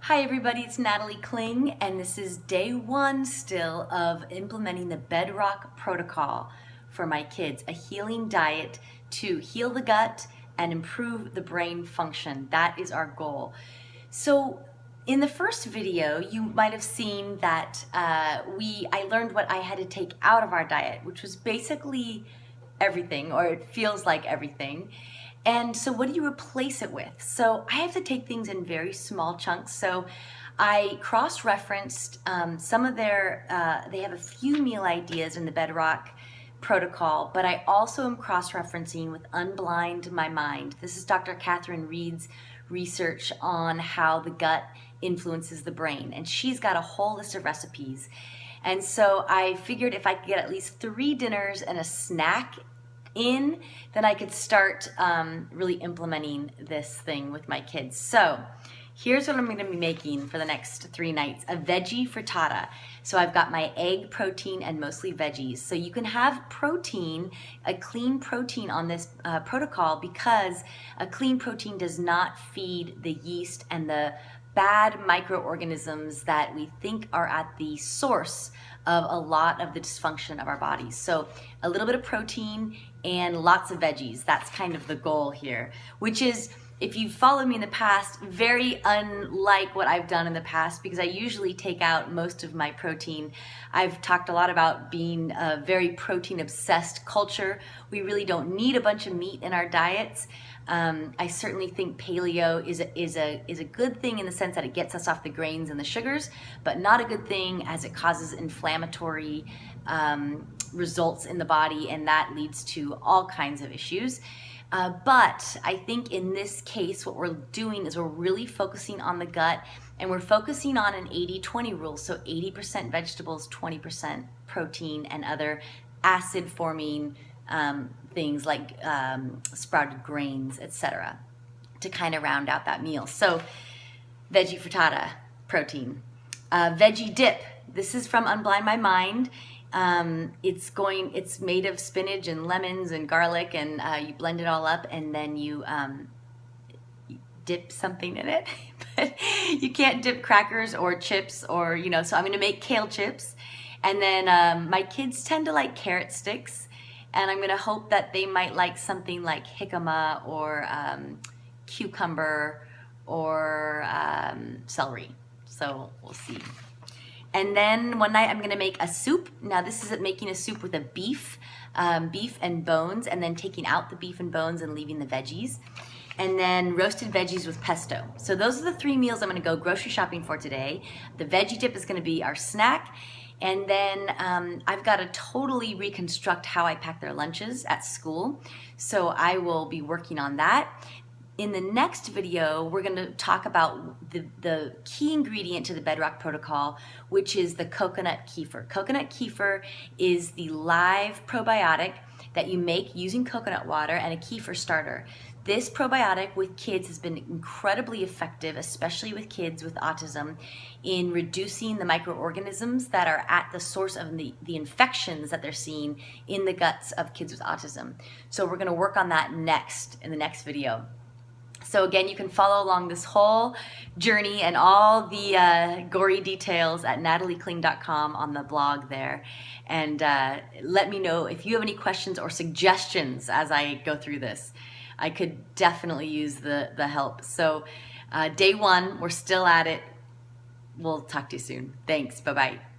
Hi everybody, it's Natalie Kling, and this is day one still of implementing the Bedrock Protocol for my kids, a healing diet to heal the gut and improve the brain function. That is our goal. So in the first video, you might have seen that I learned what I had to take out of our diet, which was basically everything, or it feels like everything. And so what do you replace it with? So I have to take things in very small chunks. So I cross-referenced some of they have a few meal ideas in the Bedrock protocol, but I also am cross-referencing with Unblind My Mind. This is Dr. Catherine Reed's research on how the gut influences the brain. And she's got a whole list of recipes. And so I figured if I could get at least 3 dinners and a snack in, then I could start really implementing this thing with my kids. So here's what I'm going to be making for the next 3 nights: a veggie frittata. So I've got my egg, protein, and mostly veggies. So you can have protein, a clean protein on this protocol, because a clean protein does not feed the yeast and the bad microorganisms that we think are at the source of a lot of the dysfunction of our bodies. So a little bit of protein and lots of veggies. That's kind of the goal here, which is, if you've followed me in the past, very unlike what I've done in the past, because I usually take out most of my protein. I've talked a lot about being a very protein obsessed culture. We really don't need a bunch of meat in our diets. I certainly think paleo is a good thing in the sense that it gets us off the grains and the sugars, but not a good thing as it causes inflammatory results in the body, and that leads to all kinds of issues. But I think in this case, what we're doing is we're really focusing on the gut, and we're focusing on an 80-20 rule. So 80% vegetables, 20% protein, and other acid-forming things like sprouted grains, etc., to kind of round out that meal. So veggie frittata, protein. Veggie dip. This is from Unblind My Mind. It's made of spinach and lemons and garlic, and you blend it all up, and then you dip something in it. But you can't dip crackers or chips, or so I'm going to make kale chips. And then my kids tend to like carrot sticks, and I'm going to hope that they might like something like jicama or cucumber or celery. So we'll see. And then one night I'm going to make a soup. Now this is making a soup with a beef and bones, and then taking out the beef and bones and leaving the veggies. And then roasted veggies with pesto. So those are the 3 meals I'm going to go grocery shopping for today. The veggie dip is going to be our snack. And then I've got to totally reconstruct how I pack their lunches at school. So I will be working on that. In the next video, we're going to talk about the key ingredient to the Bedrock Protocol, which is the coconut kefir. Coconut kefir is the live probiotic that you make using coconut water and a kefir starter. This probiotic with kids has been incredibly effective, especially with kids with autism, in reducing the microorganisms that are at the source of the infections that they're seeing in the guts of kids with autism. So we're going to work on that next in the next video. So again, you can follow along this whole journey and all the gory details at nataliekling.com on the blog there. And let me know if you have any questions or suggestions as I go through this. I could definitely use the help. So day 1, we're still at it. We'll talk to you soon. Thanks. Bye-bye.